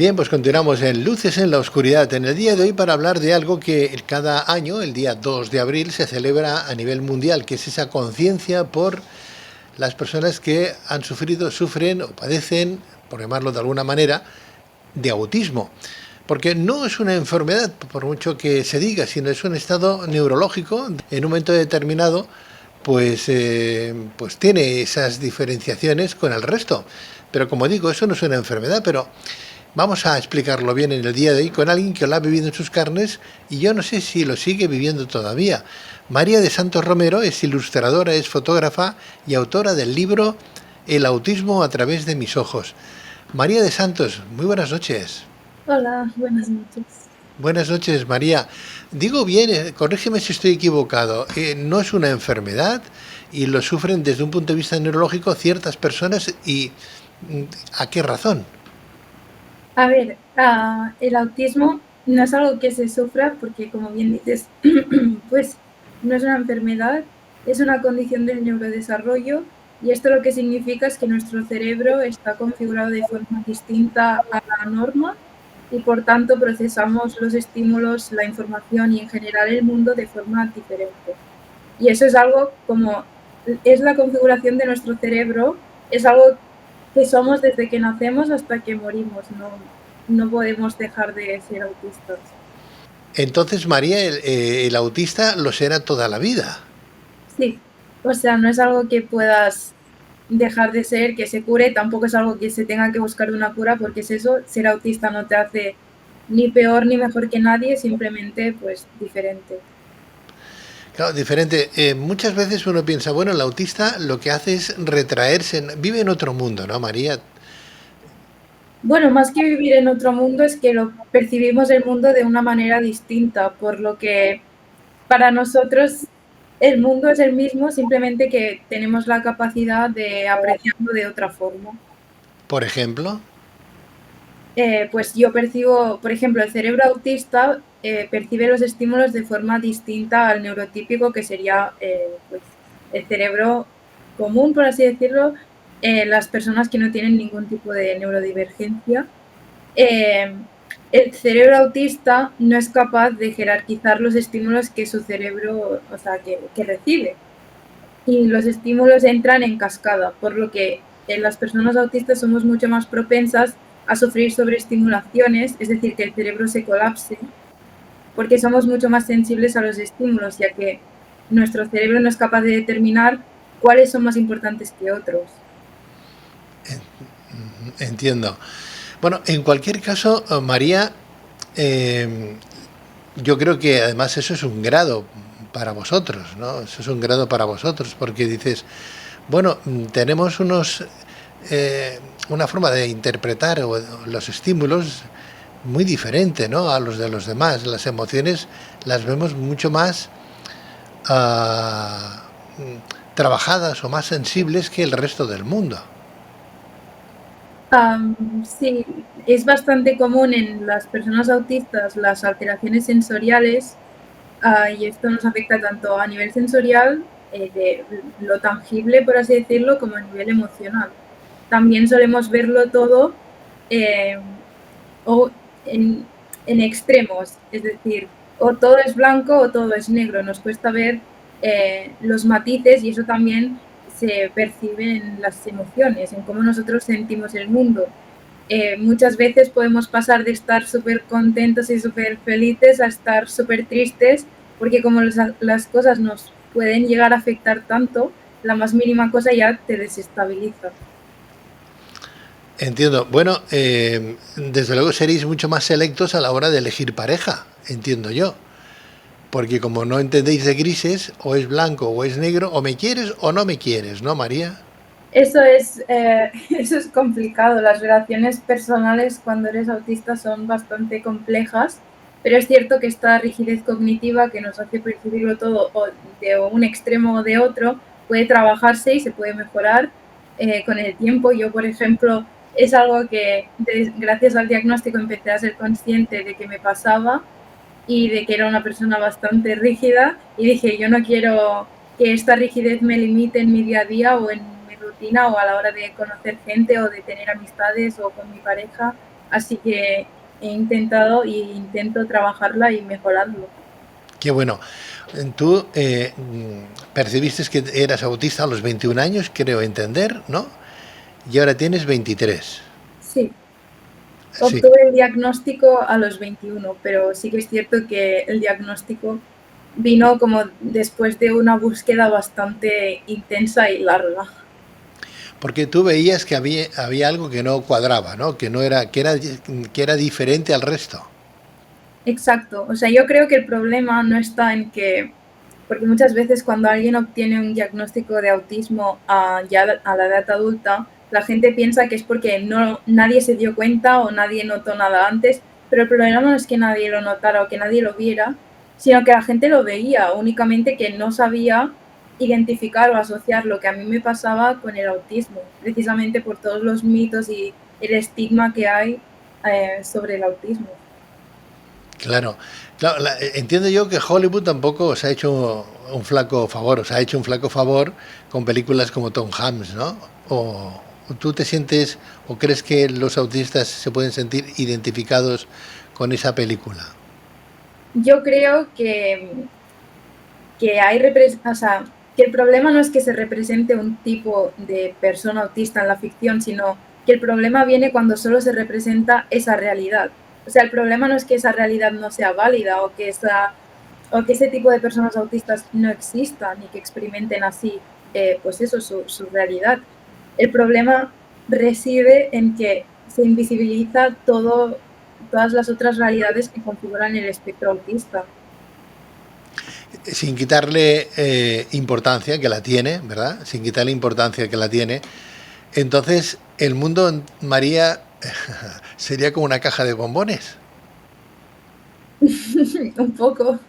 Bien, pues continuamos en Luces en la Oscuridad en el día de hoy para hablar de algo que cada año, el día 2 de abril, se celebra a nivel mundial, que es esa conciencia por las personas que han sufrido, sufren o padecen, por llamarlo de alguna manera, de autismo. Porque no es una enfermedad, por mucho que se diga, sino es un estado neurológico en un momento determinado, pues tiene esas diferenciaciones con el resto. Pero como digo, eso no es una enfermedad, pero vamos a explicarlo bien en el día de hoy con alguien que lo ha vivido en sus carnes y yo no sé si lo sigue viviendo todavía. María de Santos Romero es ilustradora, es fotógrafa y autora del libro El autismo a través de mis ojos. María de Santos, muy buenas noches. Hola, buenas noches. Buenas noches, María. Digo bien, corrígeme si estoy equivocado, no es una enfermedad y lo sufren desde un punto de vista neurológico ciertas personas y ¿a qué razón? A ver, el autismo no es algo que se sufra porque, como bien dices, pues no es una enfermedad, es una condición del neurodesarrollo y esto lo que significa es que nuestro cerebro está configurado de forma distinta a la norma y por tanto procesamos los estímulos, la información y en general el mundo de forma diferente. Y eso es algo como, es la configuración de nuestro cerebro, es algo que somos desde que nacemos hasta que morimos, no podemos dejar de ser autistas. Entonces, María, el autista lo será toda la vida. Sí, o sea, no es algo que puedas dejar de ser, que se cure, tampoco es algo que se tenga que buscar una cura, porque es eso, ser autista no te hace ni peor ni mejor que nadie, simplemente pues diferente. Claro, diferente. Muchas veces uno piensa, bueno, el autista lo que hace es retraerse, vive en otro mundo, ¿no, María? Bueno, más que vivir en otro mundo es que lo percibimos el mundo de una manera distinta, por lo que para nosotros el mundo es el mismo, simplemente que tenemos la capacidad de apreciarlo de otra forma. Por ejemplo. Pues yo percibo, por ejemplo, el cerebro autista percibe los estímulos de forma distinta al neurotípico, que sería pues, el cerebro común, por así decirlo, las personas que no tienen ningún tipo de neurodivergencia. Eh, el cerebro autista no es capaz de jerarquizar los estímulos que su cerebro, o sea, que recibe. Y los estímulos entran en cascada, por lo que las personas autistas somos mucho más propensas a sufrir sobreestimulaciones, es decir, que el cerebro se colapse, porque somos mucho más sensibles a los estímulos, ya que nuestro cerebro no es capaz de determinar cuáles son más importantes que otros. Entiendo. Bueno, en cualquier caso, María, eh, yo creo que además eso es un grado para vosotros, ¿no? Eso es un grado para vosotros, porque dices, bueno, tenemos eh, una forma de interpretar los estímulos muy diferente, ¿no? A los de los demás. Las emociones las vemos mucho más ah, trabajadas o más sensibles que el resto del mundo. Sí, es bastante común en las personas autistas las alteraciones sensoriales. Y esto nos afecta tanto a nivel sensorial, de lo tangible, por así decirlo, como a nivel emocional. También solemos verlo todo eh, o en extremos, es decir, o todo es blanco o todo es negro. Nos cuesta ver los matices y eso también se percibe en las emociones, en cómo nosotros sentimos el mundo. Muchas veces podemos pasar de estar súper contentos y súper felices a estar súper tristes, porque como las cosas nos pueden llegar a afectar tanto, la más mínima cosa ya te desestabiliza. Entiendo. Bueno, desde luego seréis mucho más selectos a la hora de elegir pareja, entiendo yo. Porque como no entendéis de grises, o es blanco o es negro, o me quieres o no me quieres, ¿no, María? Eso es complicado. Las relaciones personales cuando eres autista son bastante complejas, pero es cierto que esta rigidez cognitiva que nos hace percibirlo todo o de un extremo o de otro puede trabajarse y se puede mejorar con el tiempo. Yo, por ejemplo, es algo que gracias al diagnóstico empecé a ser consciente de que me pasaba y de que era una persona bastante rígida y dije, yo no quiero que esta rigidez me limite en mi día a día o en mi rutina o a la hora de conocer gente o de tener amistades o con mi pareja. Así que he intentado e intento trabajarla y mejorarlo. Qué bueno. Tú percibiste que eras autista a los 21 años, creo entender, ¿no? Y ahora tienes 23. Sí, Sí. obtuve el diagnóstico a los 21, pero sí que es cierto que el diagnóstico vino como después de una búsqueda bastante intensa y larga. Porque tú veías que había algo que no cuadraba, ¿no? Que no era, que era diferente al resto. Exacto, o sea, yo creo que el problema no está en que, porque muchas veces cuando alguien obtiene un diagnóstico de autismo ya a la edad adulta, la gente piensa que es porque nadie se dio cuenta o nadie notó nada antes, pero el problema no es que nadie lo notara o que nadie lo viera, sino que la gente lo veía, únicamente que no sabía identificar o asociar lo que a mí me pasaba con el autismo, precisamente por todos los mitos y el estigma que hay sobre el autismo. Claro, claro, entiendo yo que Hollywood tampoco os ha hecho un flaco favor, os ha hecho un flaco favor con películas como Tom Hanks, ¿no? O tú te sientes o crees que los autistas se pueden sentir identificados con esa película. Yo creo que hay o sea, que el problema no es que se represente un tipo de persona autista en la ficción, sino que el problema viene cuando solo se representa esa realidad. O sea, el problema no es que esa realidad no sea válida o que ese tipo de personas autistas no existan y que experimenten así, pues eso, su realidad. El problema reside en que se invisibiliza todas las otras realidades que configuran el espectro autista. Sin quitarle importancia, que la tiene, ¿verdad? Sin quitarle importancia que la tiene. Entonces, el mundo, María, sería como una caja de bombones. Un poco.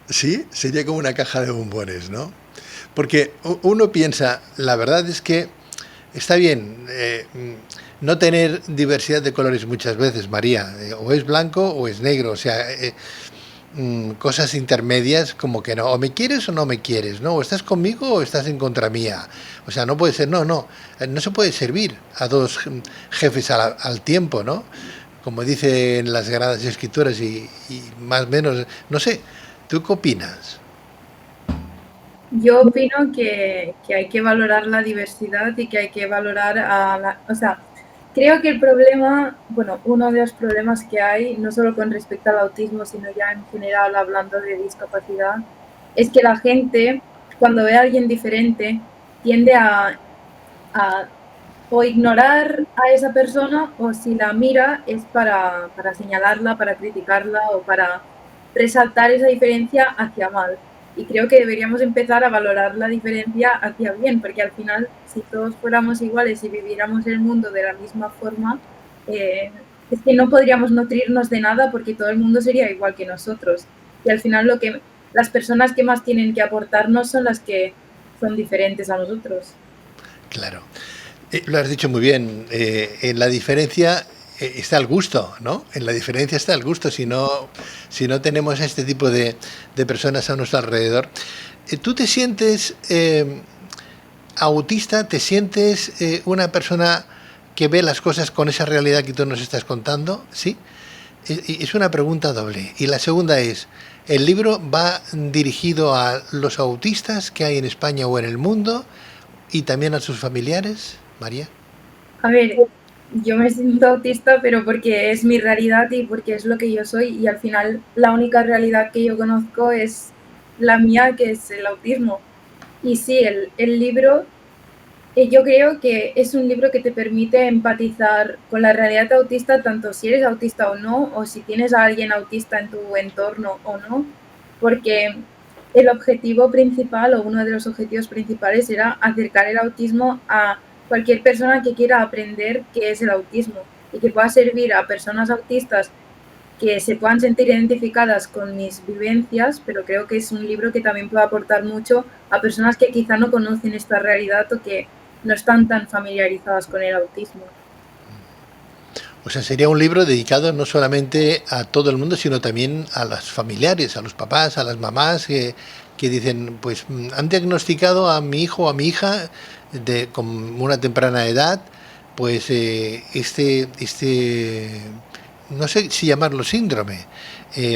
Sí, sería como una caja de bombones, ¿no? Porque uno piensa, la verdad es que está bien no tener diversidad de colores muchas veces, María. O es blanco o es negro. O sea, cosas intermedias como que no. O me quieres o no me quieres, ¿no? O estás conmigo o estás en contra mía. O sea, no puede ser, no, no. No se puede servir a dos jefes al tiempo, ¿no? Como dicen las Sagradas Escrituras y más o menos, no sé. ¿Tú qué opinas? Yo opino que hay que valorar la diversidad y que hay que valorar o sea, creo que el problema, bueno, uno de los problemas que hay, no solo con respecto al autismo, sino ya en general hablando de discapacidad, es que la gente, cuando ve a alguien diferente, tiende a o ignorar a esa persona o si la mira es para señalarla, para criticarla o para resaltar esa diferencia hacia mal. Y creo que deberíamos empezar a valorar la diferencia hacia bien, porque al final, si todos fuéramos iguales y viviéramos el mundo de la misma forma, eh, es que no podríamos nutrirnos de nada porque todo el mundo sería igual que nosotros. Y al final las personas que más tienen que aportarnos son las que son diferentes a nosotros. Claro. Lo has dicho muy bien. En la diferencia está el gusto, ¿no? En la diferencia está el gusto. Si no tenemos este tipo de personas a nuestro alrededor. ¿Tú te sientes autista? ¿Te sientes una persona que ve las cosas con esa realidad que tú nos estás contando? ¿Sí? Es una pregunta doble. Y la segunda es, ¿el libro va dirigido a los autistas que hay en España o en el mundo y también a sus familiares, María? A ver, yo me siento autista, pero porque es mi realidad y porque es lo que yo soy y al final la única realidad que yo conozco es la mía, que es el autismo. Y sí, el libro, yo creo que es un libro que te permite empatizar con la realidad autista, tanto si eres autista o no, o si tienes a alguien autista en tu entorno o no, porque el objetivo principal o uno de los objetivos principales era acercar el autismo a cualquier persona que quiera aprender qué es el autismo y que pueda servir a personas autistas que se puedan sentir identificadas con mis vivencias, pero creo que es un libro que también puede aportar mucho a personas que quizá no conocen esta realidad o que no están tan familiarizadas con el autismo. O sea, sería un libro dedicado no solamente a todo el mundo, sino también a los familiares, a los papás, a las mamás que dicen, pues han diagnosticado a mi hijo o a mi hija con una temprana edad, pues no sé si llamarlo síndrome,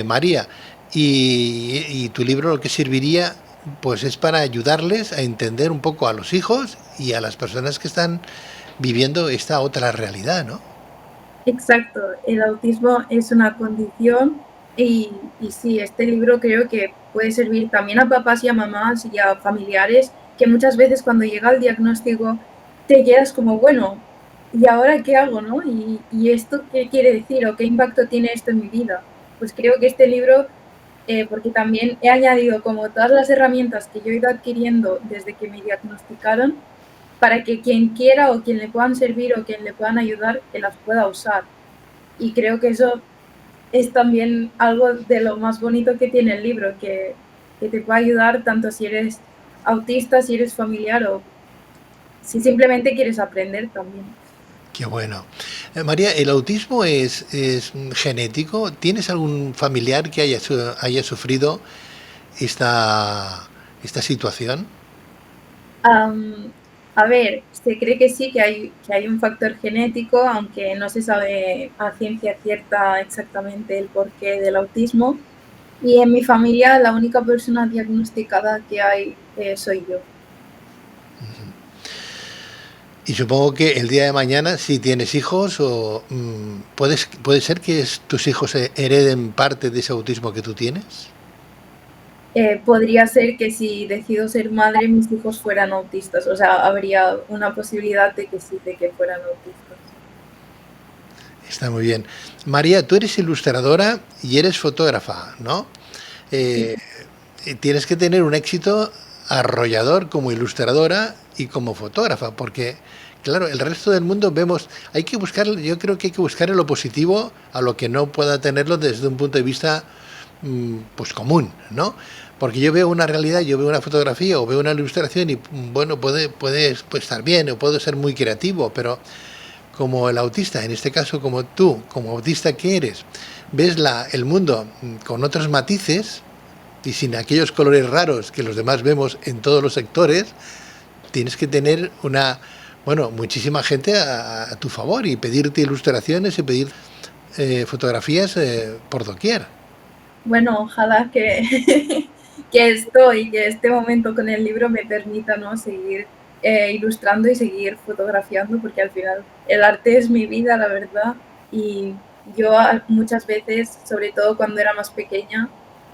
María, y tu libro lo que serviría pues es para ayudarles a entender un poco a los hijos y a las personas que están viviendo esta otra realidad, ¿no? Exacto, el autismo es una condición y sí, este libro creo que puede servir también a papás y a mamás y a familiares que muchas veces cuando llega el diagnóstico te quedas como, bueno, ¿y ahora qué hago, no? ¿Y esto qué quiere decir o qué impacto tiene esto en mi vida? Pues creo que este libro, porque también he añadido como todas las herramientas que yo he ido adquiriendo desde que me diagnosticaron, para que quien quiera o quien le puedan servir o quien le puedan ayudar, que las pueda usar. Y creo que eso es también algo de lo más bonito que tiene el libro, que te puede ayudar tanto si eres autista, si eres familiar o si simplemente quieres aprender también. Qué bueno. María, ¿el autismo es genético? ¿Tienes algún familiar que haya sufrido esta situación? Am, a ver, se cree que sí, que hay un factor genético, aunque no se sabe a ciencia cierta exactamente el porqué del autismo. Y en mi familia la única persona diagnosticada que hay soy yo. Y supongo que el día de mañana, si tienes hijos, puede ser que tus hijos hereden parte de ese autismo que tú tienes. Podría ser que si decido ser madre, mis hijos fueran autistas. O sea, habría una posibilidad de que sí, de que fueran autistas. Está muy bien. María, tú eres ilustradora y eres fotógrafa, ¿no? Sí, Eh, Tienes que tener un éxito arrollador como ilustradora y como fotógrafa, porque, claro, el resto del mundo vemos, hay que buscar, yo creo que hay que buscar lo positivo a lo que no pueda tenerlo desde un punto de vista pues común, ¿no? Porque yo veo una realidad, yo veo una fotografía o veo una ilustración y bueno, puede estar bien o puedo ser muy creativo, pero como el autista, en este caso como tú, como autista que eres, ves el mundo con otros matices y sin aquellos colores raros que los demás vemos en todos los sectores, tienes que tener muchísima gente a tu favor y pedirte ilustraciones y pedir fotografías por doquier. bueno, ojalá que, que esto y que este momento con el libro me permita, ¿no?, seguir ilustrando y seguir fotografiando, porque al final el arte es mi vida, la verdad. Y yo muchas veces, sobre todo cuando era más pequeña,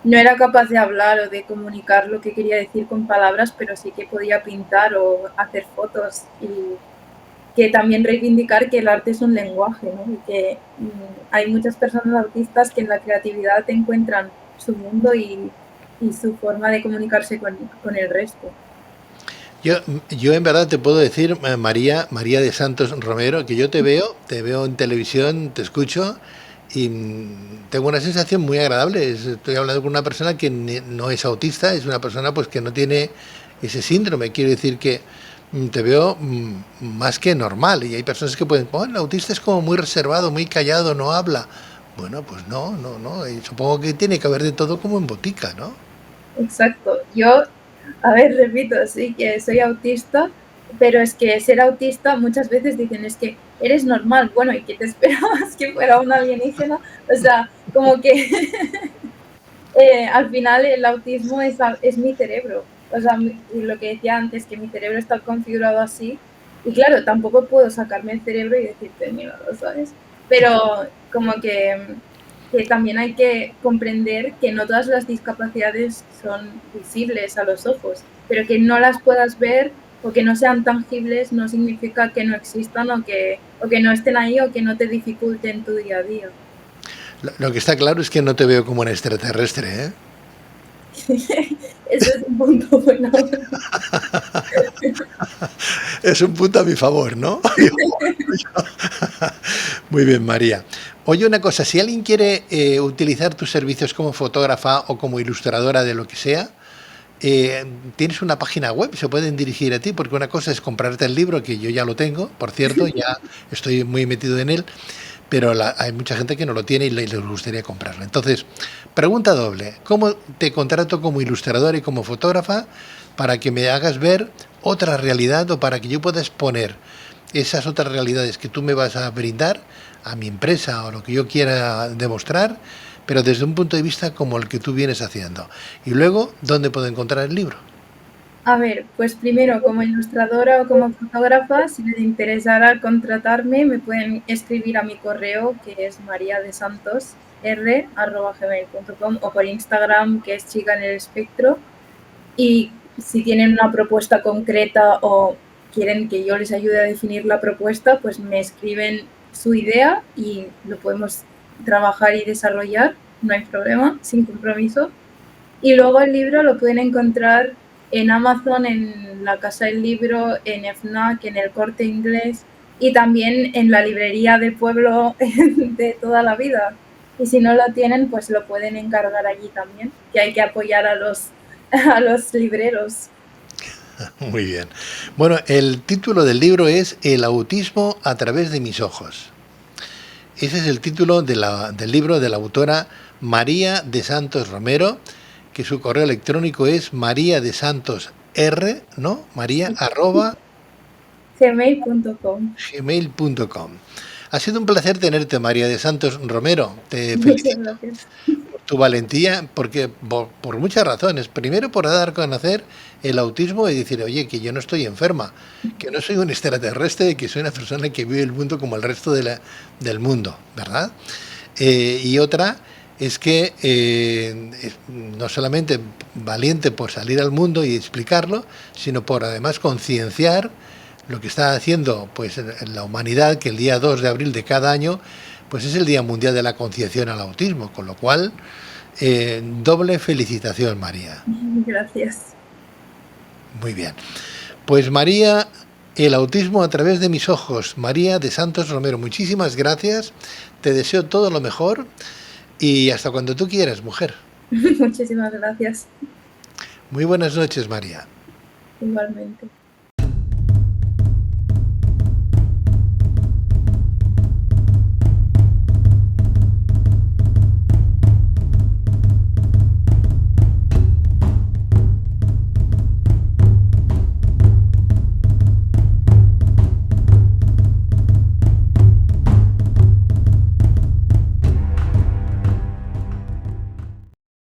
no era capaz de hablar o de comunicar lo que quería decir con palabras, pero sí que podía pintar o hacer fotos y que también reivindicar que el arte es un lenguaje, ¿no? Y que hay muchas personas autistas que en la creatividad encuentran su mundo y su forma de comunicarse con el resto. Yo en verdad te puedo decir, María de Santos Romero, que yo te veo en televisión, te escucho y tengo una sensación muy agradable. Estoy hablando con una persona que no es autista, es una persona pues que no tiene ese síndrome. Quiero decir que te veo más que normal y hay personas que pueden, oh, el autista es como muy reservado, muy callado, no habla. Bueno, pues no. Y supongo que tiene que haber de todo como en botica, ¿no? Exacto. Yo, a ver, repito, sí que soy autista, pero es que ser autista muchas veces dicen es que eres normal. Bueno, ¿y qué te esperabas que fuera una alienígena? O sea, como que al final el autismo es mi cerebro. O sea, lo que decía antes, que mi cerebro está configurado así. Y claro, tampoco puedo sacarme el cerebro y decirte, mira, lo sabes. Pero como que también hay que comprender que no todas las discapacidades son visibles a los ojos, pero que no las puedas ver o que no sean tangibles no significa que no existan o que no estén ahí o que no te dificulten tu día a día. Lo que está claro es que no te veo como un extraterrestre, ¿eh? Ese es un punto bueno. Es un punto a mi favor, ¿no? Muy bien, María. Oye, una cosa, si alguien quiere utilizar tus servicios como fotógrafa o como ilustradora de lo que sea, eh, tienes una página web, se pueden dirigir a ti, porque una cosa es comprarte el libro, que yo ya lo tengo, por cierto, ya estoy muy metido en él, pero hay mucha gente que no lo tiene y les gustaría comprarlo. Entonces, pregunta doble, ¿cómo te contrato como ilustradora y como fotógrafa para que me hagas ver otra realidad o para que yo pueda exponer esas otras realidades que tú me vas a brindar a mi empresa o lo que yo quiera demostrar, pero desde un punto de vista como el que tú vienes haciendo. Y luego, ¿dónde puedo encontrar el libro? A ver, pues primero como ilustradora o como fotógrafa, si les interesara contratarme, me pueden escribir a mi correo, que es mariadesantosr@gmail.com, o por Instagram, que es chica en el espectro. Y si tienen una propuesta concreta o quieren que yo les ayude a definir la propuesta, pues me escriben su idea y lo podemos trabajar y desarrollar, no hay problema, sin compromiso. Y luego el libro lo pueden encontrar en Amazon, en la Casa del Libro, en FNAC, en el Corte Inglés y también en la librería del pueblo de toda la vida. Y si no lo tienen, pues lo pueden encargar allí también, que hay que apoyar a los libreros. Muy bien. Bueno, el título del libro es El autismo a través de mis ojos. Ese es el título del libro de la autora María de Santos Romero, que su correo electrónico es mariadesantosr, ¿no? María arroba Gmail.com. gmail.com. Ha sido un placer tenerte, María de Santos Romero. Te Muchas felicito gracias. por tu valentía, porque por muchas razones. Primero, por dar a conocer el autismo y decir, oye, que yo no estoy enferma, que no soy un extraterrestre, que soy una persona que vive el mundo como el resto del mundo, ¿verdad? Y otra es que no solamente valiente por salir al mundo y explicarlo, sino por además concienciar lo que está haciendo pues en la humanidad, que el día 2 de abril de cada año pues es el Día Mundial de la Concienciación al Autismo, con lo cual doble felicitación, María. Gracias. Muy bien. Pues María, el autismo a través de mis ojos, María de Santos Romero, muchísimas gracias, te deseo todo lo mejor y hasta cuando tú quieras, mujer. Muchísimas gracias. Muy buenas noches, María. Igualmente.